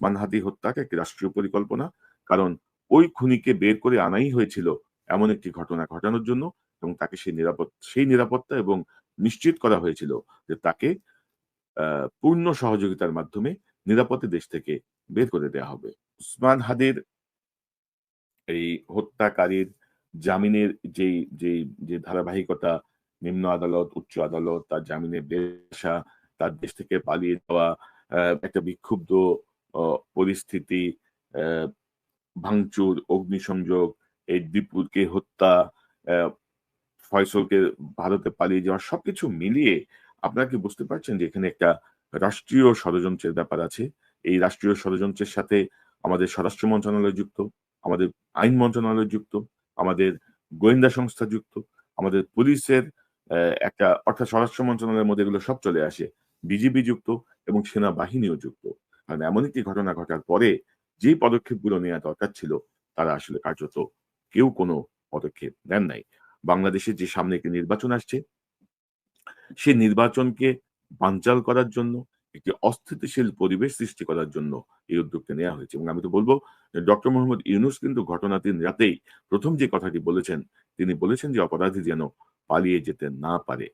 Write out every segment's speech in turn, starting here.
ওসমান হাদি হত্যাটা একটি রাষ্ট্রীয় পরিকল্পনা। কারণ ওই খুনিকে বের করে আনাই হয়েছিল এমন একটি ঘটনা ঘটানোর জন্য এবং তাকে সেই নিরাপত্তা এবং নিশ্চিত করা হয়েছিল যে তাকে পূর্ণ সহযোগিতার মাধ্যমে নিরাপদে দেশ থেকে বের করে দেয়া হবে। ওসমান হাদির এই হত্যাকারীর জামিনের যেই যে ধারাবাহিকতা, নিম্ন আদালত, উচ্চ আদালত, তার জামিনে বের আসা, তার দেশ থেকে পালিয়ে যাওয়া, একটা বিক্ষুব্ধ অ পরিস্থিতি, অ্যা ভাঙচুর, অগ্নিসংযোগ, এই দীপুকে হত্যা, অ্যা ফয়সলকে ভারতে পালিয়ে যাওয়া সবকিছু মিলিয়ে আপনারা কি বুঝতে পারছেন যে এখানে একটা রাষ্ট্রীয় ষড়যন্ত্রের ব্যাপার আছে? এই রাষ্ট্রীয় ষড়যন্ত্রের সাথে আমাদের স্বরাষ্ট্র মন্ত্রণালয় যুক্ত, আমাদের আইন মন্ত্রণালয় যুক্ত, আমাদের গোয়েন্দা সংস্থা যুক্ত, আমাদের পুলিশের একটা অর্থাৎ স্বরাষ্ট্র মন্ত্রণালয়ের মধ্যে এগুলো সব চলে আসে। বিজিবি যুক্ত এবং সেনাবাহিনীও যুক্ত। কারণ এমন একটি ঘটনা ঘটার পরে যেই পদক্ষেপগুলো নেয়া দরকার ছিল তারা আসলে কার্যত কেউ কোনো পদক্ষেপ নেন নাই। বাংলাদেশের যে সামনে একটি নির্বাচন আসছে, সেই নির্বাচনকে বানচাল করার জন্য, একটি অস্থিতিশীল পরিবেশ সৃষ্টি করার জন্য এই উদ্যোগটা নেয়া হয়েছে। এবং আমি তো বলব যে ডক্টর মোহাম্মদ ইউনূস কিন্তু ঘটনার দিন রাতেই ১ম যে কথাটি বলেছেন, তিনি বলেছেন যে অপরাধী যেন পালিয়ে যেতে না পারে।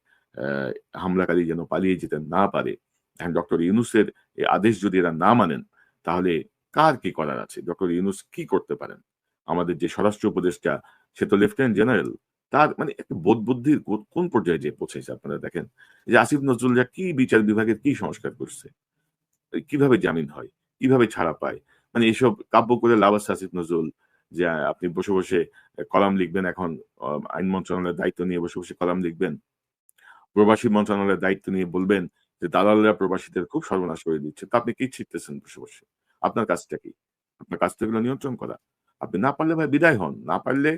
হামলাকারী যেন পালিয়ে যেতে না পারে। এখন ডক্টর ইউনূসের এই আদেশ যদি এরা না মানেন, তাহলে কার কি করার আছে? ডক্টর ইউনূস কি করতে পারেন? আমাদের যে স্বরাষ্ট্র উপদেষ্টা, সে তো লেফটেন্যান্ট জেনারেল। তার মানে একটা বোধবুদ্ধির কোন পর্যায়ে যেয়ে পৌঁছেছে আপনারা দেখেন। এই যে আসিফ নজরুলরা কি বিচার বিভাগের কি সংস্কার করছে? কিভাবে জামিন হয়? কিভাবে ছাড়া পায়? মানে এসব কাব্য করে লাভ আছে আসিফ নজরুল যে আপনি বসে কলাম লিখবেন এখন আইন মন্ত্রণালয়ের দায়িত্ব নিয়ে বসে কলাম লিখবেন। প্রবাসী মন্ত্রণালয়ের দায়িত্ব নিয়ে বলবেন যে দালালরা প্রবাসীদের খুব সর্বনাশ করে দিচ্ছে। তো আপনি কি শিখতেছেন বসে? আপনার কাজটা কি? আপনার কাজ তো এগুলো নিয়ন্ত্রণ করা। আপনি না পারলে ভাই বিদায় হন। না পারলে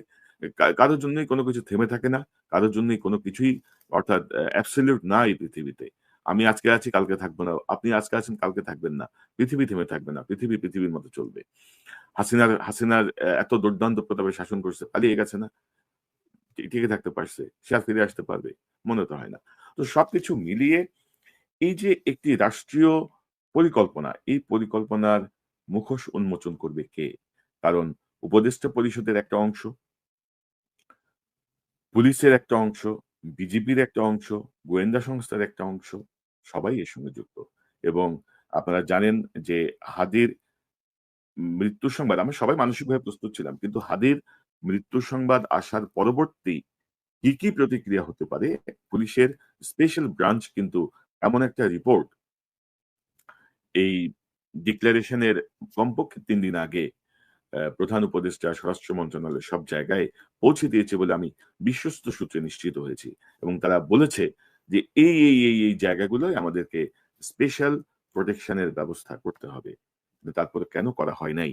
কারো জন্যই কোন কিছু থেমে থাকে না। কারো জন্যই কোন কিছুই অর্থাৎ অ্যাবসোলিউট না এই পৃথিবীতে। আমি আজকে আছি কালকে থাকবো না। আপনি আজকে আছেন কালকে থাকবেন না। পৃথিবী থেমে থাকবে না। পৃথিবীর মতো চলবে। হাসিনার এত দুর্দান্ত প্রতাপে শাসন করছে, পালিয়ে গেছে না? টিকে থাকতে পারছে। সে আর ফিরে আসতে পারবে? মনে তো হয় না। তো সবকিছু মিলিয়ে এই যে একটি রাষ্ট্রীয় পরিকল্পনা, এই পরিকল্পনার মুখোশ উন্মোচন করবে কে? কারণ উপদেষ্টা পরিষদের একটা অংশ, পুলিশের একটা অংশ, বিজিবির একটা অংশ, গোয়েন্দা সংস্থার একটা অংশ, সবাই এর সঙ্গে যুক্ত। এবং আপনারা জানেন যে হাদির মৃত্যুর সংবাদ আমরা সবাই মানসিকভাবে প্রস্তুত ছিলাম। কিন্তু হাদির মৃত্যুর সংবাদ আসার পরবর্তী কি প্রতিক্রিয়া হতে পারে? পুলিশের স্পেশাল ব্রাঞ্চ কিন্তু এমন একটা রিপোর্ট এই ডিক্লারেশনের কমপক্ষে ৩ দিন আগে প্রধান উপদেষ্টা, স্বরাষ্ট্র মন্ত্রণালয় সব জায়গায় পৌঁছে দিয়েছে বলে আমি বিশ্বস্ত সূত্রে নিশ্চিত হয়েছি। এবং তারা বলেছে যে এই জায়গাগুলোয় আমাদেরকে স্পেশাল প্রোটেকশন এর ব্যবস্থা করতে হবে। কিন্তু তারপরে কেন করা হয় নাই?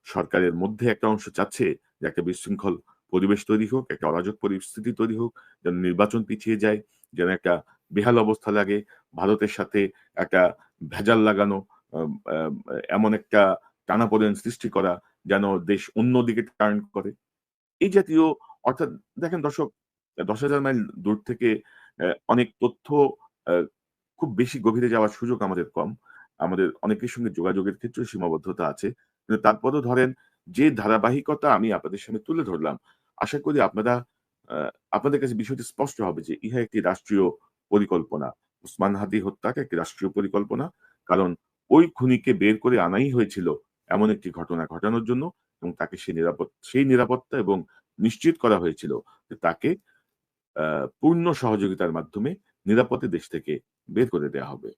সরকারের মধ্যে একটা অংশ চাচ্ছে যে একটা বিশৃঙ্খল পরিবেশ তৈরি হোক, একটা অরাজক পরিস্থিতি তৈরি হোক, যেন নির্বাচন পিছিয়ে যায়, যেন একটা বেহাল অবস্থা লাগে। ভারতের সাথে একটা ভেজাল লাগানো, আম আম এমন একটা টানাপোড়েন সৃষ্টি করা যেন দেশ অন্যদিকে টার্ন করে। এই জাতীয় অর্থাৎ দেখেন দর্শক ১০,০০০ মাইল দূর থেকে অনেক তথ্য আ খুব বেশি গভীরে যাওয়ার সুযোগ আমাদের কম। আমাদের অনেকের সঙ্গে যোগাযোগের ক্ষেত্রেও সীমাবদ্ধতা আছে। কিন্তু তারপরেও ধরেন যে ধারাবাহিকতা আমি আপনাদের সামনে তুলে ধরলাম, আশা করি আ আপনাদের কাছে বিষয়টি স্পষ্ট হবে যে ইহা একটি রাষ্ট্রীয় পরিকল্পনা। ওসমান হাদি হত্যাটা একটি রাষ্ট্রীয় পরিকল্পনা। কারণ ওই খুনিকে বের করে আনাই হয়েছিল এমন একটি ঘটনা ঘটানোর জন্য এবং তাকে সেই নিরাপত্তা এবং নিশ্চিত করা হয়েছিল যে তাকে আ পূর্ণ সহযোগিতার মাধ্যমে নিরাপদে দেশ থেকে বের করে দেয়া হবে।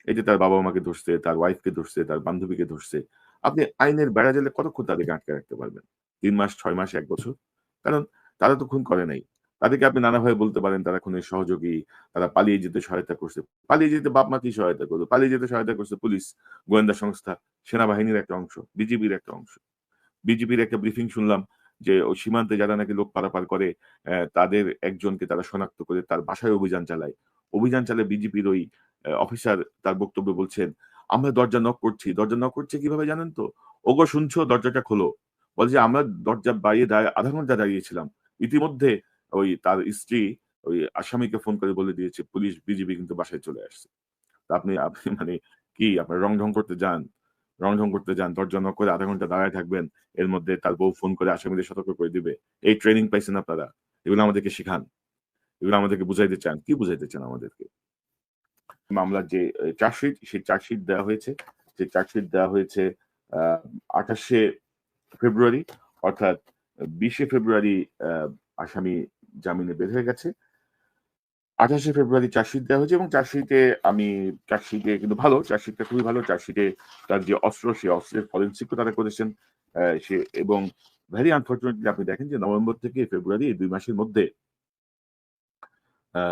এই যে তার বাবা-মাকে ধরছে, তার ওয়াইফকে ধরছে, তার বান্ধবীকে ধরছে। আপনি আইনের বেড়াজালে কতক্ষণ তাদেরকে আটকায় রাখতে পারবেন? ৩ মাস, ৬ মাস, ১ বছর? কারণ তারা তো খুন করে নাই। তাদেরকে আপনি নানাভাবে বলতে পারেন তারা খুনের সহযোগী, তারা পালিয়ে যেতে সহায়তা করছে। পালিয়ে যেতে বাপ-মা কি সহায়তা করবে? পালিয়ে যেতে সহায়তা করছে পুলিশ, গোয়েন্দা সংস্থা, সেনাবাহিনীর একটা অংশ, বিজিবির একটা অংশ। বিজিবির একটা ব্রিফিং শুনলাম যে ওই সীমান্তে যারা নাকি লোক পারাপার করে তাদের একজনকে তারা শনাক্ত করে তার বাসায় অভিযান চালায়। অভিযান চালায় বিজিবির ওই অফিসার তার বক্তব্যে বলছেন, "আমরা দরজা নক করছি।" দরজা নক করছে কিভাবে জানেন তো? "ওগো শুনছো? দরজাটা খোলো।" বলে যে, "আমরা দরজা বাইরে ০.৫ ঘন্টা দাঁড়িয়েছিলাম।" ইতিমধ্যে ওই তার স্ত্রী ওই আসামিকে ফোন করে বলে দিয়েছে, "পুলিশ, বিজিবি কিন্তু বাসায় চলে আসছে।" তো আপনি আপনি মানে কি আপনারা রং-ঢং করতে যান? রংঢং করতে যান, দরজা নক করে ০.৫ ঘন্টা দাঁড়ায় থাকবেন। এর মধ্যে তার বউ ফোন করে আসামিদের সতর্ক করে দিবে। এই ট্রেনিং পাইছেন আপনারা? এগুলো আমাদেরকে শিখান। এগুলো আমাদেরকে বুঝাইতে চান। কি বুঝাইতে চান আমাদেরকে? মামলার যে চার্জশিট, সেই চার্জশিট দেওয়া হয়েছে। সেই চার্জশিট দেওয়া হয়েছে আ ২৮শে ফেব্রুয়ারি, অর্থাৎ ২০শে ফেব্রুয়ারি আ আসামি জামিনে বের হয়ে গেছে। ২৮শে ফেব্রুয়ারি চার্জশিট দেওয়া হয়েছে এবং চার্জশিটে কিন্তু ভালো, চার্জশিটটা খুবই ভালো। চার্জশিটে তার যে অস্ত্র, সেই অস্ত্রের ফরেনসিক ও তারা করেছেন। সে এবং ভেরি আনফরচুনেটলি আপনি দেখেন যে নভেম্বর থেকে ফেব্রুয়ারি এই ২ মাসের মধ্যে আ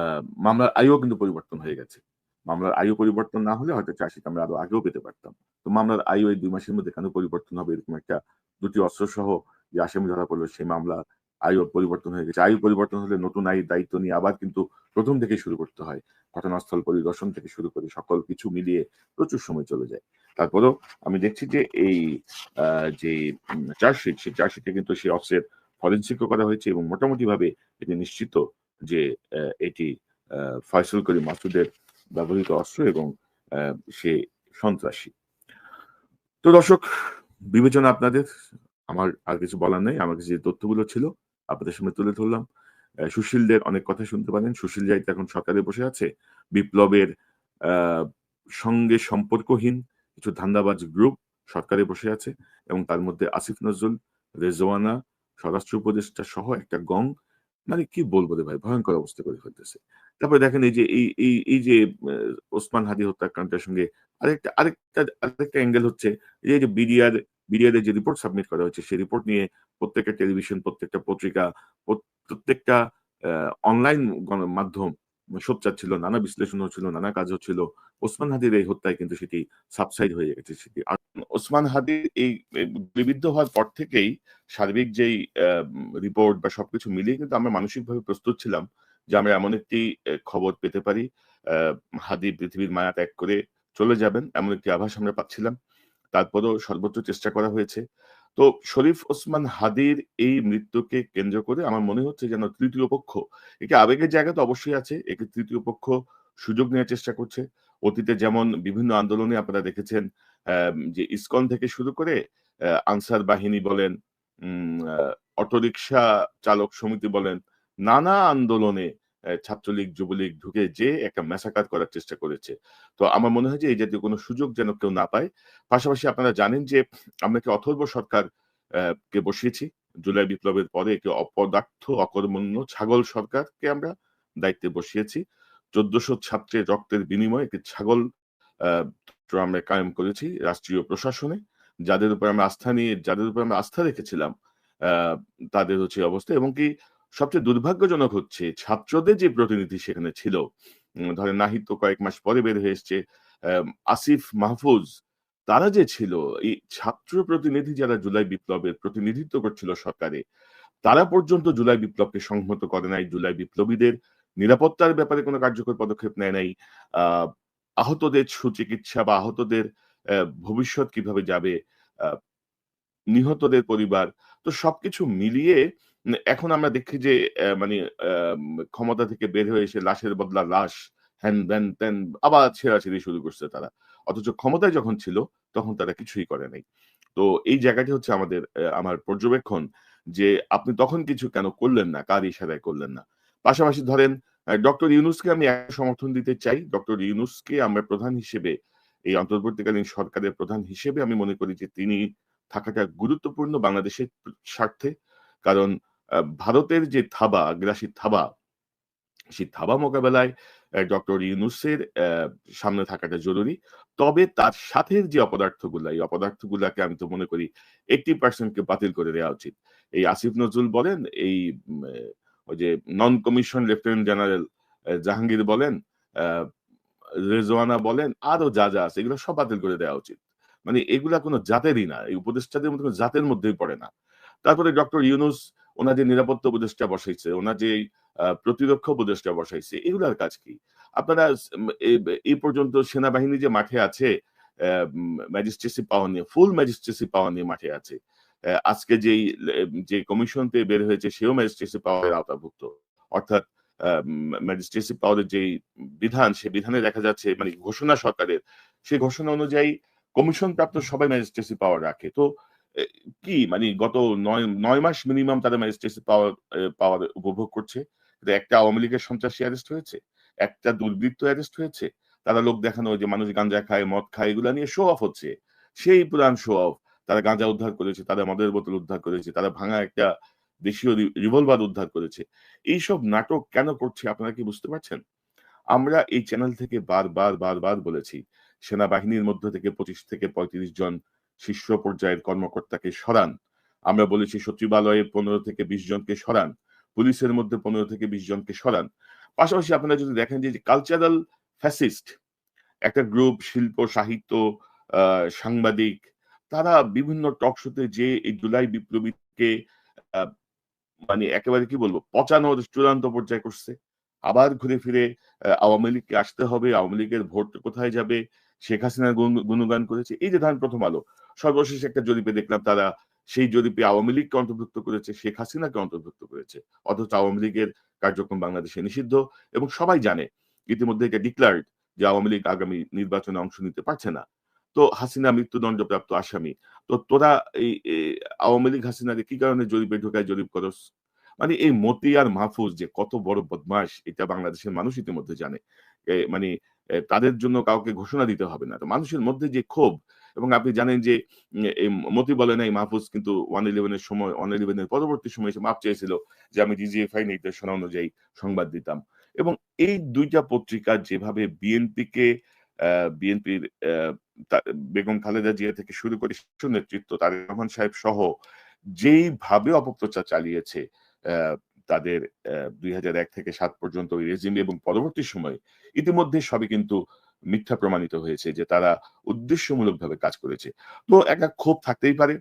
মামলার আয়ুও কিন্তু পরিবর্তন হয়ে গেছে। মামলার আয়ু পরিবর্তন না হলে হয়তো চার্জশিট আমরা আরো আগেও পেতে পারতাম। তো মামলার আয়ু এই ২ মাসের মধ্যে কেন পরিবর্তন হবে? এরকম একটা ২ টি অস্ত্রসহ যে আসামি ধরা পড়ল, সেই মামলা আয়ু পরিবর্তন হয়ে গেছে। আয়ু পরিবর্তন হলে নতুন আইনের দায়িত্ব নিয়ে আবার কিন্তু ১ম থেকেই শুরু করতে হয়। ঘটনাস্থল পরিদর্শন থেকে শুরু করে সকল কিছু মিলিয়ে প্রচুর সময় চলে যায়। তারপরেও আমি দেখছি যে এই আ যে চার্জশিট, সেই চার্জশিটে কিন্তু সেই অস্ত্রের ফরেনসিক ও করা হয়েছে এবং মোটামুটিভাবে এটি নিশ্চিত যে এটি আ ফয়সাল করিম মাসুদের ব্যবহৃত অস্ত্র এবং আ সে সন্ত্রাসী। তো দর্শক, বিবেচনা আপনাদের। আমার আর কিছু বলার নাই। আমার কাছে যে তথ্যগুলো ছিল আপনাদের সামনে তুলে ধরলাম। সুশীলদের অনেক কথা শুনতে পারেন। সুশীল যাইতে এখন সরকারে বসে আছে। বিপ্লবের আ সঙ্গে সম্পর্কহীন কিছু ধান্দাবাজ গ্রুপ সরকারে বসে আছে এবং তার মধ্যে আসিফ নজরুল, রেজওয়ানা, স্বরাষ্ট্র উপদেষ্টা সহ একটা গং, মানে কি বলবো রে ভাই, ভয়ংকর অবস্থা করে ফেলতেছে। তারপরে দেখেন এই যে এই যে ওসমান হাদি হত্যাকাণ্ডের সঙ্গে আরেকটা অ্যাঙ্গেল হচ্ছে এই যে বিডিআর এর যে রিপোর্ট সাবমিট করা হয়েছে, সেই রিপোর্ট নিয়ে প্রত্যেকটা টেলিভিশন, প্রত্যেকটা পত্রিকা, প্রত্যেকটা আ অনলাইন গণমাধ্যম সোচ্চার ছিল, নানা বিশ্লেষণ হচ্ছিল, নানা কাজ হচ্ছিল। ওসমান হাদির এই হত্যায় কিন্তু সেটি সাবসাইড হয়ে গেছে সেটি। আর ওসমান হাদির এই গুলিবিদ্ধ হওয়ার পর থেকেই সার্বিক যেই রিপোর্ট বা সবকিছু মিলিয়ে কিন্তু আমরা মানসিকভাবে প্রস্তুত ছিলাম যে আমরা এমন একটি খবর পেতে পারি। আ হাদি পৃথিবীর মায়া ত্যাগ করে চলে যাবেন, এমন একটি আভাস আমরা পাচ্ছিলাম। তারপরেও সর্বোচ্চ চেষ্টা করা হয়েছে। তো শরীফ ওসমান হাদির এই মৃত্যুকে কেন্দ্র করে আমার মনে হচ্ছে যেন তৃতীয় পক্ষ, একে আবেগের জায়গা তো অবশ্যই আছে। একে তৃতীয় পক্ষ সুযোগ নেয়ার চেষ্টা করছে। অতীতে যেমন বিভিন্ন আন্দোলনে আপনারা দেখেছেন যে ইসকন থেকে শুরু করে আনসার বাহিনী বলেন, আ অটোরিকশা চালক সমিতি বলেন, নানা আন্দোলনে ছাত্রলীগ, যুবলীগ ঢুকে যেয়ে একটা ম্যাসাকার করার চেষ্টা করেছে। তো আমার মনে হয় যে এই জাতীয় কোনো সুযোগ যেন কেউ না পায়। পাশাপাশি আপনারা জানেন যে আমরা একটি অথর্ব সরকার কে বসিয়েছি। জুলাই বিপ্লবের পরে একটি অপদার্থ, অকর্মণ্য ছাগল সরকারকে আমরা দায়িত্বে বসিয়েছি। ১৪০০ ছাত্রের রক্তের বিনিময়ে একটি ছাগল আ আমরা কায়েম করেছি রাষ্ট্রীয় প্রশাসনে। যাদের উপর আমরা আস্থা রেখেছিলাম আ তাদের হচ্ছে এই অবস্থা এবং কি সবচেয়ে দুর্ভাগ্যজনক হচ্ছে ছাত্রদের যে প্রতিনিধি সেখানে ছিল, ধরেন নাহিদ তো কয়েক মাস পরে বের হয়ে এসছে। আসিফ মাহফুজ, তারা যে ছিল এই ছাত্র প্রতিনিধি যারা জুলাই বিপ্লবের প্রতিনিধিত্ব করছিল সরকারে, তারা পর্যন্ত জুলাই বিপ্লবকে সংহত করে নাই। জুলাই বিপ্লবীদের নিরাপত্তার ব্যাপারে কোনো কার্যকর পদক্ষেপ নেয় নাই। আ আহতদের সুচিকিৎসা বা আহতদের ভবিষ্যৎ কিভাবে যাবে, আ নিহতদের পরিবার। তো সবকিছু মিলিয়ে এখন আমরা দেখি যে মানে ক্ষমতা থেকে বের হয়ে এসে লাশের বদলা লাশ, হ্যান-ত্যান আবার ছেঁড়াছেঁড়ি শুরু করছে তারা। অথচ ক্ষমতায় যখন ছিল তখন তারা কিছুই করে নাই। তো এই জায়গাটি হচ্ছে আমার পর্যবেক্ষণ যে আপনি তখন কিছু কেন করলেন না? কার ইশারায় করলেন না? পাশাপাশি ধরেন ডক্টর ইউনূসকে আমি সমর্থন দিতে চাই। ডক্টর ইউনূসকে আমরা প্রধান হিসেবে, এই অন্তর্বর্তীকালীন সরকারের প্রধান হিসেবে আমি মনে করি যে তিনি থাকাটা গুরুত্বপূর্ণ বাংলাদেশের স্বার্থে। কারণ ভারতের যে থাবা, আগ্রাসী থাবা, সেই থাবা মোকাবেলায় ডক্টর ইউনূসের সামনে থাকাটা জরুরি। তবে তার সাথের যে অপদার্থগুলা, এই অপদার্থগুলাকে আমি তো মনে করি 80% কে বাতিল করে দেওয়া উচিত। এই আসিফ নজরুল বলেন, এই উম এ ওই যে নন কমিশন লেফটেন্যান্ট জেনারেল জাহাঙ্গীর বলেন, আ রেজওয়ানা বলেন, আরো যা আছে এগুলো সব বাতিল করে দেওয়া উচিত। মানে এগুলা কোন জাতেরই না। এই উপদেষ্টাদের মধ্যে কোন জাতের মধ্যেই পড়ে না। তারপরে ডক্টর ইউনূস উনার যে নিরাপত্তা উপদেষ্টা বসাইছে, উনার যে প্রতিরক্ষা উপদেষ্টা বসাইছে, এগুলার কাজ কি? আপনারা এই পর্যন্ত সেনাবাহিনী যে মাঠে আছে ম্যাজিস্ট্রেসি পাওয়ার নিয়ে, ফুল ম্যাজিস্ট্রেসি পাওয়ার নিয়ে মাঠে আছে। আজকে যে কমিশন থেকে বের হয়েছে সেও ম্যাজিস্ট্রেসি পাওয়ার এর আওতাভুক্ত। অর্থাৎ ম্যাজিস্ট্রেসি পাওয়ার এর যেই বিধান, সে বিধানে দেখা যাচ্ছে মানে ঘোষণা সরকারের, সেই ঘোষণা অনুযায়ী কমিশন প্রাপ্ত সবাই ম্যাজিস্ট্রেসি পাওয়ার রাখে। তো এ কি মানে গত ৯ মাস মিনিমাম তারা ম্যাজিস্ট্রেসি পাওয়ার উপভোগ করছে। কিন্তু একটা আওয়ামী লীগের সন্ত্রাসী অ্যারেস্ট হয়েছে, একটা দুর্বৃত্ত অ্যারেস্ট হয়েছে। তারা লোক দেখানো যে মানুষ গাঞ্জা খায়, মদ খায় এগুলা নিয়ে শো অফ হচ্ছে। সেই পুরান শো অফ। তারা গাঁজা উদ্ধার করেছে, তারা মদের বোতল উদ্ধার করেছে, তারা ভাঙা একটা দেশীয় রিভলভার উদ্ধার করেছে। এইসব নাটক কেন করছে আপনারা কি বুঝতে পারছেন? আমরা এই চ্যানেল থেকে বারবার বলেছি, সেনাবাহিনীর মধ্য থেকে ২৫ থেকে ৩৫ জন শীর্ষ পর্যায়ের কর্মকর্তাকে সরান। আমরা বলেছি সচিবালয়ে ১৫ থেকে ২০ জনকে সরান। পুলিশের মধ্যে ১৫ থেকে ২০ জনকে সরান। পাশাপাশি আপনারা যদি দেখেন যে কালচারাল ফ্যাসিস্ট একটা গ্রুপ শিল্প, সাহিত্য, আ সাংবাদিক তারা বিভিন্ন টক শোতে যেয়ে এই জুলাই বিপ্লবীকে আ মানে একেবারে কি বলবো পচানোর চূড়ান্ত পর্যায়ে করছে। আবার ঘুরে ফিরে আওয়ামী লীগকে আসতে হবে, আওয়ামী লীগের ভোট কোথায় যাবে? শেখ হাসিনার গুণগান করেছে। এই যে ধরেন ১ম আলো, সর্বশেষ একটা জরিপে দেখলাম তারা সেই জরিপে আওয়ামী লীগকে অন্তর্ভুক্ত করেছে, শেখ হাসিনাকে অন্তর্ভুক্ত করেছে। অথচ আওয়ামী লীগের কার্যক্রম বাংলাদেশে নিষিদ্ধ এবং সবাই জানে ইতিমধ্যে এটা ডিক্লারড যে আওয়ামী লীগ আগামী নির্বাচনে অংশ নিতে পারছে না। তো হাসিনা মৃত্যুদণ্ডপ্রাপ্ত আসামি। তো তোরা এই আওয়ামী লীগ হাসিনাকে কি কারণে জরিপে ঢোকায় জরিপ করস? মানে এই মতি আর মাহফুজ যে কত বড় বদমাশ এটা বাংলাদেশের মানুষ ইতিমধ্যে জানে। মানে তাদের জন্য কাউকে ঘোষণা দিতে হবে না। তো মানুষের মধ্যে যে ক্ষোভ এবং আপনি জানেন যে এই মতি বলে নাই মাহফুজ কিন্তু 111 এর সময় 111 এর পরবর্তী সময়ে এসে মাপ চেয়েছিল যে আমি ডিজিএফআই নির্দেশনা অনুযায়ী সংবাদ দিতাম। এবং এই ২ টা পত্রিকা যেভাবে বিএনপিকে বিএনপির তা বেগম খালেদা জিয়া থেকে শুরু করে শীর্ষ নেতৃত্ব তারেক রহমান সাহেব সহ যেইভাবে অপপ্রচার চালিয়েছে তাদের ২০০১ থেকে ৭ পর্যন্ত ওই রেজিম এবং পরবর্তী সময়ে ইতিমধ্যে সবই কিন্তু মিথ্যা প্রমাণিত হয়েছে যে তারা উদ্দেশ্যমূলকভাবে কাজ করেছে। তো একটা ক্ষোভ থাকতেই পারে।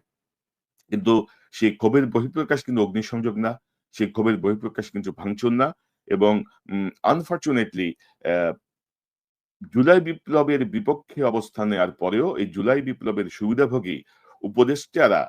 কিন্তু সেই ক্ষোভের বহিঃপ্রকাশ কিন্তু অগ্নিসংযোগ না। সেই ক্ষোভের বহিঃপ্রকাশ কিন্তু ভাঙচুর না এবং আনফরচুনেটলি অ্যা জুলাই বিপ্লবের বিপক্ষে অবস্থান নেয়ার পরেও এই জুলাই বিপ্লবের সুবিধাভোগী উপদেষ্টারা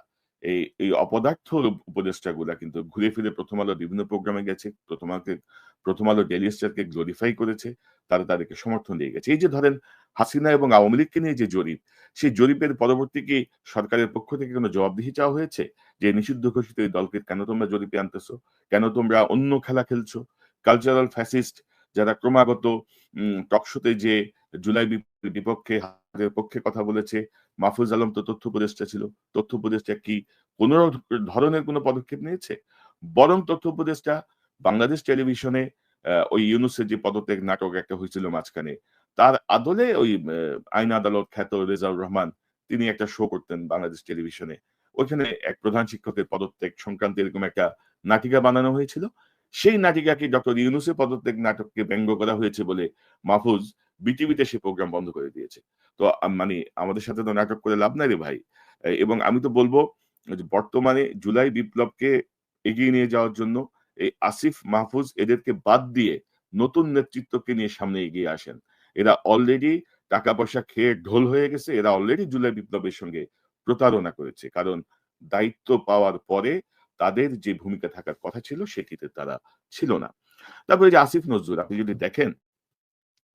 এই অপদার্থ উপদেষ্টাগুলা কিন্তু ঘুরে ফিরে 'প্রথম আলোর' বিভিন্ন প্রোগ্রামে গেছে। 'প্রথম আলো ডেইলি স্টারকে গ্লোরিফাই করেছে। তারা তাদেরকে সমর্থন দিয়ে গেছে। এই যে ধরেন হাসিনা এবং আওয়ামী লীগকে নিয়ে যে জরিপ, সেই জরিপের পরবর্তী কি সরকারের পক্ষ থেকে কোন জবাবদিহি চাওয়া হয়েছে? যে নিষিদ্ধ ঘোষিত এই দলকে কেন তোমরা জরিপে আনতেছো? কেন তোমরা অন্য খেলা খেলছো? কালচারাল ফ্যাসিস্ট যারা ক্রমাগত টকশোতে যেয়ে জুলাই বিপক্ষে হাসিনার পক্ষে কথা বলেছে। মাহফুজ আলম তো তথ্য উপদেষ্টা ছিল। তথ্য উপদেষ্টা কি কোন ধরনের কোন পদক্ষেপ নিয়েছে? বরং তথ্য উপদেষ্টা বাংলাদেশ টেলিভিশনে ওই ইউনূসের যে পদত্যাগ নাটক একটা হয়েছিল মাঝখানে, তার আদলে ওই আইন আদালত খ্যাত রেজাউর রহমান তিনি একটা শো করতেন বাংলাদেশ টেলিভিশনে। ওইখানে এক প্রধান শিক্ষকের পদত্যাগ সংক্রান্ত এরকম একটা নাটিকা বানানো হয়েছিল। সেই নাটিকাকে ডক্টর ইউনূসের পদত্যাগ নাটককে ব্যঙ্গ করা হয়েছে বলে মাহফুজ বিটিভিতে সে প্রোগ্রাম বন্ধ করে দিয়েছে। তো মানে আমাদের সাথে তো নাটক করে লাভ নাই রে ভাই। এবং আমি তো বলব যে বর্তমানে জুলাই বিপ্লবকে এগিয়ে নিয়ে যাওয়ার জন্য এই আসিফ মাহফুজ এদেরকে বাদ দিয়ে নতুন নেতৃত্বকে নিয়ে সামনে এগিয়ে আসেন। এরা অলরেডি টাকা পয়সা খেয়ে ঢোল হয়ে গেছে। এরা অলরেডি জুলাই বিপ্লবের সঙ্গে প্রতারণা করেছে। কারণ দায়িত্ব পাওয়ার পরে তাদের যে ভূমিকা থাকার কথা ছিল সেটিতে তারা ছিল না। তারপরে যে আসিফ নজরুল আপনি যদি দেখেন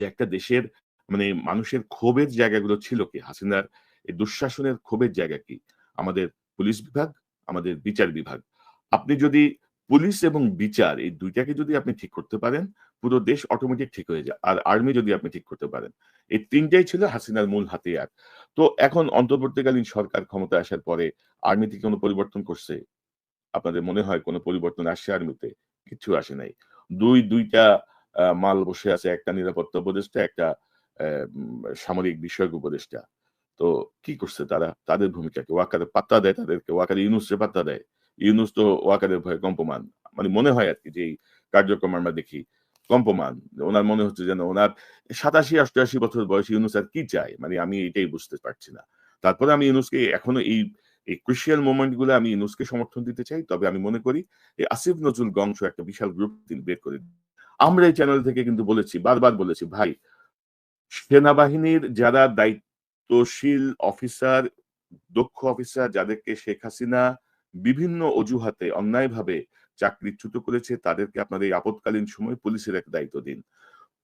যে একটা দেশের মানে মানুষের ক্ষোভের জায়গাগুলো ছিল কি? হাসিনার এই দুঃশাসনের ক্ষোভের জায়গা কি? আমাদের পুলিশ বিভাগ, আমাদের বিচার বিভাগ। আপনি যদি পুলিশ এবং বিচার এই ২ টাকে যদি আপনি ঠিক করতে পারেন, পুরো দেশ অটোমেটিক ঠিক হয়ে যায়। আর আর্মি যদি আপনি ঠিক করতে পারেন। এই ৩ টাই ছিল হাসিনার মূল হাতিয়ার। তো এখন অন্তর্বর্তীকালীন সরকার ক্ষমতায় আসার পরে আর্মিতে কোন পরিবর্তন করছে? আপনাদের মনে হয় কোন পরিবর্তন আসছে আর্মিতে? কিচ্ছু আসে নাই। ২ টা মাল বসে আছে। একটা নিরাপত্তা উপদেষ্টা, একটা সামরিক বিষয়ক উপদেষ্টা। তো কি করছে তারা? তাদের ভূমিকা কি? ওয়াকারে পাত্তা দেয় তাদেরকে? ওয়াকার ইউনূসরে পাত্তা দেয়? ইউনূস তো ওয়াকারের ভয়ে কম্পমান। মানে মনে হয় আরকি যে এই কার্যক্রম আমরা দেখি কম্পমান। উনার মনে হচ্ছে যেন উনার ৮৭-৮৮ বছর বয়সী ইউনূস আর কি চায়? মানে আমি এটাই বুঝতে পারছি না। তারপরে আমি ইউনূসকে এখনো এই ক্রুশিয়াল মোমেন্ট গুলো আমি ইউনূসকে সমর্থন দিতে চাই। তবে আমি মনে করি এই আসিফ নজরুল গংশ একটা বিশাল গ্রুপ তিনি বের করে দিন। আমরা এই চ্যানেল থেকে কিন্তু বলেছি, বারবার বলেছি, ভাই সেনাবাহিনীর যারা দায়িত্বশীল অফিসার, দক্ষ অফিসার যাদেরকে শেখ হাসিনা বিভিন্ন অজুহাতে অন্যায়ভাবে চাকরিচ্যুত করেছে তাদেরকে আপনার এই আপৎকালীন সময়ে পুলিশের একটা দায়িত্ব দিন।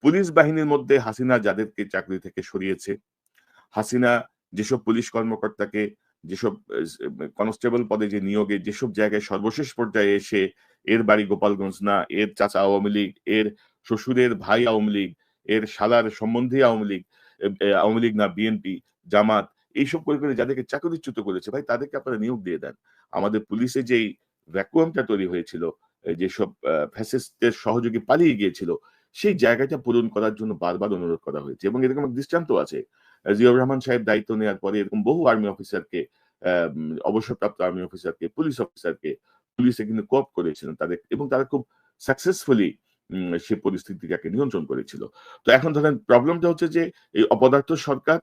পুলিশ বাহিনীর মধ্যে হাসিনা যাদেরকে চাকরি থেকে সরিয়েছে, হাসিনা যেসব পুলিশ কর্মকর্তাকে, যেসব কনস্টেবল পদে যে নিয়োগে যেসব জায়গায় সর্বশেষ পর্যায়ে এসে এর বাড়ি গোপালগঞ্জ না, এর চাচা আওয়ামী লীগ, এর শ্বশুরের ভাই আওয়ামী লীগ, এর শালার সম্বন্ধী আওয়ামী লীগ, আওয়ামী লীগ না বিএনপি, জামাত, এইসব করে যাদেরকে চাকরিচ্যুত করেছে ভাই তাদেরকে আপনারা নিয়োগ দিয়ে দেন। আমাদের পুলিশে যেই ভ্যাকুয়ামটা তৈরি হয়েছিল, যেসব ফ্যাসিস্টদের সহযোগী পালিয়ে গিয়েছিল, সেই জায়গাটা পূরণ করার জন্য বারবার অনুরোধ করা হয়েছে এবং এরকম এক দৃষ্টান্ত আছে। জিয়াউর রহমান সাহেব দায়িত্ব নেওয়ার পরে এরকম বহু আর্মি অফিসারকে, অবসরপ্রাপ্ত আর্মি অফিসারকে, পুলিশ অফিসারকে পুলিশে কিন্তু কোঅপ করেছিলেন তাদের এবং তারা খুব সাকসেসফুলি সে পরিস্থিতিটাকে নিয়ন্ত্রণ করেছিল। তো এখন ধরেন প্রবলেমটা হচ্ছে যে এই অপদার্থ সরকার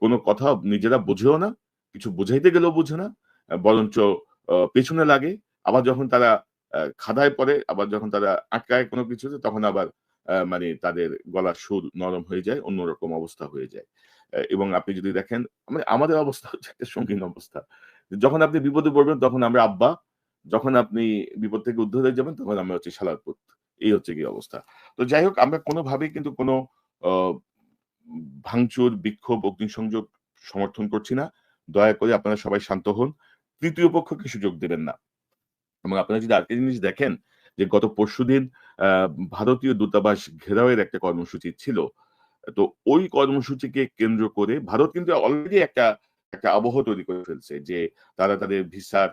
কোনো কথা নিজেরা বোঝেও না, কিছু বুঝাইতে গেলেও বুঝে না, বরঞ্চ পেছনে লাগে। আবার যখন তারা খাদায় পড়ে, আবার যখন তারা আটকায় কোনো কিছুতে তখন আবার মানে তাদের গলার সুর নরম হয়ে যায়, অন্যরকম অবস্থা হয়ে যায়। এবং আপনি যদি দেখেন মানে আমাদের অবস্থা হচ্ছে একটা সঙ্গীন অবস্থা। যখন আপনি বিপদে পড়বেন তখন আমরা আব্বা, যখন আপনি বিপদ থেকে উদ্ধার হয়ে যাবেন তখন আমরা হচ্ছি শালার পুত। এই হচ্ছে গিয়ে অবস্থা। তো যাই হোক আমরা কোনোভাবেই কিন্তু কোনো অ ভাঙচুর, বিক্ষোভ, অগ্নিসংযোগ সমর্থন করছি না। দয়া করে আপনারা সবাই শান্ত হন। ৩য় পক্ষকে সুযোগ দেবেন না। এবং আপনারা যদি আরেকটা জিনিস দেখেন যে গত পরশুদিন আ ভারতীয় দূতাবাস ঘেরাওয়ের একটা কর্মসূচি ছিল। তো ওই কর্মসূচিকে কেন্দ্র করে ভারত কিন্তু অলরেডি একটা আবহ তৈরি করে ফেলছে যে তারা তাদের ভিসার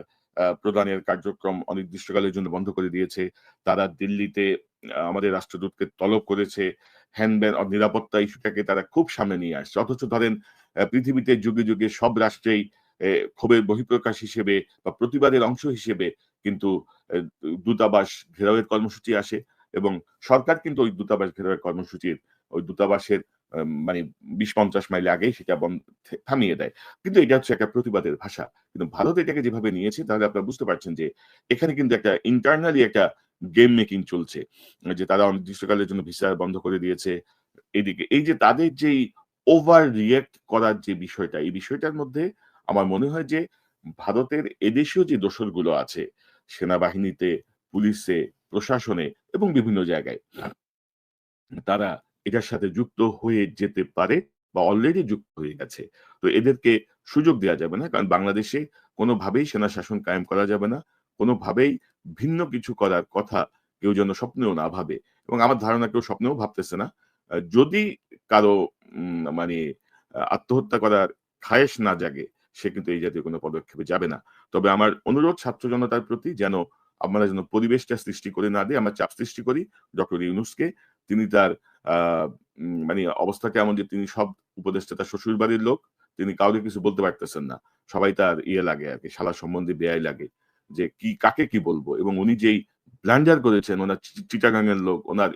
প্রদানের কার্যক্রম অনির্দিষ্টকালের জন্য বন্ধ করে দিয়েছে। তারা দিল্লিতে আমাদের রাষ্ট্রদূতকে তলব করেছে। হ্যান-ত্যান নিরাপত্তা ইস্যুটাকে তারা খুব সামনে নিয়ে আসছে। অথচ ধরেন পৃথিবীতে যুগে, যুগে সব রাষ্ট্রেই ক্ষোভের বহিঃপ্রকাশ হিসেবে বা প্রতিবাদের অংশ হিসেবে কিন্তু এ দূতাবাস ঘেরাওয়ের কর্মসূচি আসে এবং সরকার কিন্তু ওই দূতাবাস ঘেরাওয়ের কর্মসূচির ওই দূতাবাসের মানে ২০-৫০ মাইল আগেই সেটা থামিয়ে দেয়। কিন্তু এটা হচ্ছে একটা প্রতিবাদের ভাষা। কিন্তু ভারত এটাকে যেভাবে নিয়েছে তাহলে আপনারা বুঝতে পারছেন যে এখানে কিন্তু একটা ইন্টারনালি একটা গেম মেকিং চলছে। যে তারা অনির্দিষ্টকালের জন্য ভিসা বন্ধ করে দিয়েছে। এদিকে এই যে তাদের যেই ওভার রিঅ্যাক্ট করার যে বিষয়টা, এই বিষয়টার মধ্যে আমার মনে হয় যে ভারতের এদেশীয় যে দোসরগুলো আছে, সেনাবাহিনীতে, পুলিশে, প্রশাসনে এবং বিভিন্ন জায়গায় তারা এটার সাথে যুক্ত হয়ে যেতে পারে বা অলরেডি যুক্ত হয়ে গেছে। তো এদেরকে সুযোগ দেয়া যাবে না। কারণ বাংলাদেশে কোনোভাবেই সেনা শাসন কায়েম করা যাবে না। কোনোভাবেই ভিন্ন কিছু করার কথা কেউ যেন স্বপ্নেও না ভাবে। এবং আমার ধারণা কেউ স্বপ্নেও ভাবতেছে না। যদি কারো মানে আত্মহত্যা করার খায়েশ না জাগে, সে কিন্তু এই জাতীয় কোনো পদক্ষেপে যাবে না। তবে আমার অনুরোধ ছাত্র জনতার প্রতি যেন আমরা যেন পরিবেশটা সৃষ্টি করে না দেই, আমরা চাপ সৃষ্টি করি ডক্টর ইউনূসকে। তিনি তার আ মানে অবস্থাটা এমন যে তিনি সব উপদেষ্টা তার শ্বশুরবাড়ির লোক। তিনি কাউকে কিছু বলতে পারতেছেন না। সবাই তার লাগে আরকি, শালা সম্বন্ধে বেয়াই লাগে। যে কাকে কি বলব? এবং উনি যেই ব্লান্ডার করেছেন, উনার চিটাগাং এর লোক, উনার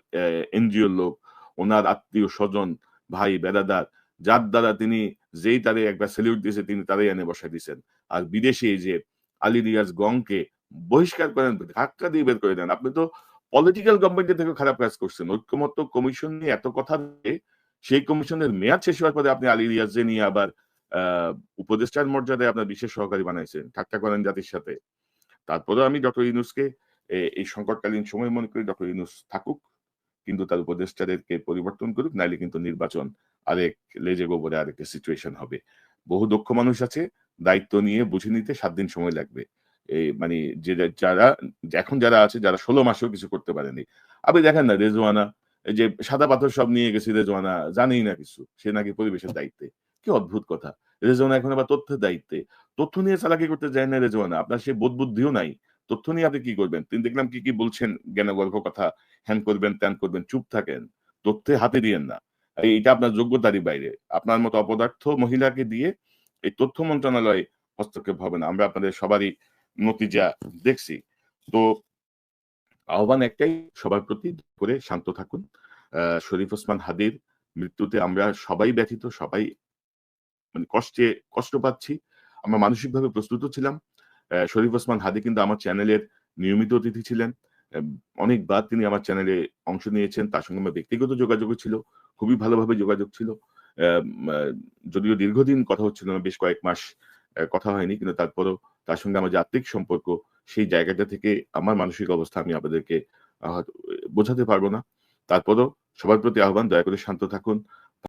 এনজিওর লোক, উনার আত্মীয়-স্বজন, ভাই, বেরাদার, যার দ্বারা তিনি যেই তারে একবার সেলিউট দিয়েছে তিনি তারাই এনে বসায় দিছেন। আর বিদেশে এই যে আলী রিয়াজ গংকে বহিষ্কার করেন, ধাক্কা দিয়ে বের করে দেন। আপনি তো পলিটিক্যাল গভর্নমেন্ট এর থেকেও খারাপ কাজ করছেন। ঐক্যমত্য কমিশন নিয়ে এত কথা দিয়ে সেই কমিশনের মেয়াদ শেষ হওয়ার পরে আপনি আলী রিয়াজকে নিয়ে আবার আ উপদেষ্টার মর্যাদায় আপনার বিশেষ সহকারী বানাইছেন। ঠাট্টা করেন জাতির সাথে। তারপরেও আমি ডক্টর ইউনূসকে এই সংকটকালীন সময় মনে করি ডক্টর ইউনূস থাকুক। কিন্তু তার উপদেষ্টাদেরকে পরিবর্তন করুক। নাইলে কিন্তু নির্বাচন আরেক লেজে গোবরে আরেকটা সিচুয়েশন হবে। বহু দক্ষ মানুষ আছে। দায়িত্ব নিয়ে বুঝে নিতে ৭ দিন সময় লাগবে। মানে যে যারা এখন যারা আছে যারা ১৬ মাসেও কিছু করতে পারেনি। আপনি দেখেন না রেজওয়ানা এই যে সাদা পাথর সব নিয়ে গেছে রেজওয়ানা জানেই না কিছু। সে নাকি পরিবেশের দায়িত্বে। কি অদ্ভুত কথা। রেজওয়ানা এখন আবার তথ্যের দায়িত্বে। তথ্য নিয়ে চালাকি করতে যায় না রেজওয়ানা। আপনার সেই বোধ বুদ্ধিও নাই। তথ্য নিয়ে আপনি কি করবেন? তিনি দেখলাম কি বলছেন জ্ঞানগর্ভ কথা। হ্যান করবেন, ত্যান করবেন, চুপ থাকেন। তথ্যে হাতে দিয়েন না। এইটা আপনার যোগ্যতারই বাইরে। আপনার মতো অপদার্থ মহিলাকে দিয়ে এই তথ্য মন্ত্রণালয়ে হস্তক্ষেপ হবে না। আমরা আপনাদের সবারই নতিজা দেখছি। তো আহ্বান একটাই সবার প্রতি করে শান্ত থাকুন। শরীফ ওসমান হাদির মৃত্যুতে আমরা সবাই ব্যথিত, সবাই মানে কষ্ট পাচ্ছি। আমরা মানসিকভাবে প্রস্তুতও ছিলাম। শরীফ ওসমান হাদী কিন্তু আমার চ্যানেলের নিয়মিত অতিথি ছিলেন। এম অনেকবার তিনি আমার চ্যানেলে অংশ নিয়েছেন। তার সঙ্গে আমার ব্যক্তিগত যোগাযোগও ছিল। খুবই ভালোভাবে যোগাযোগ ছিল। অ্যাম আ যদিও দীর্ঘদিন কথা হচ্ছিল না, বেশ কয়েক মাস কথা হয়নি। কিন্তু তারপরেও তার সঙ্গে আমার যে আত্মিক সম্পর্ক, সেই জায়গাটা থেকে আমার মানসিক অবস্থা আমি আপনাদেরকে হয়তো বোঝাতে পারব না। তারপরেও সবার প্রতি আহ্বান দয়া করে শান্ত থাকুন।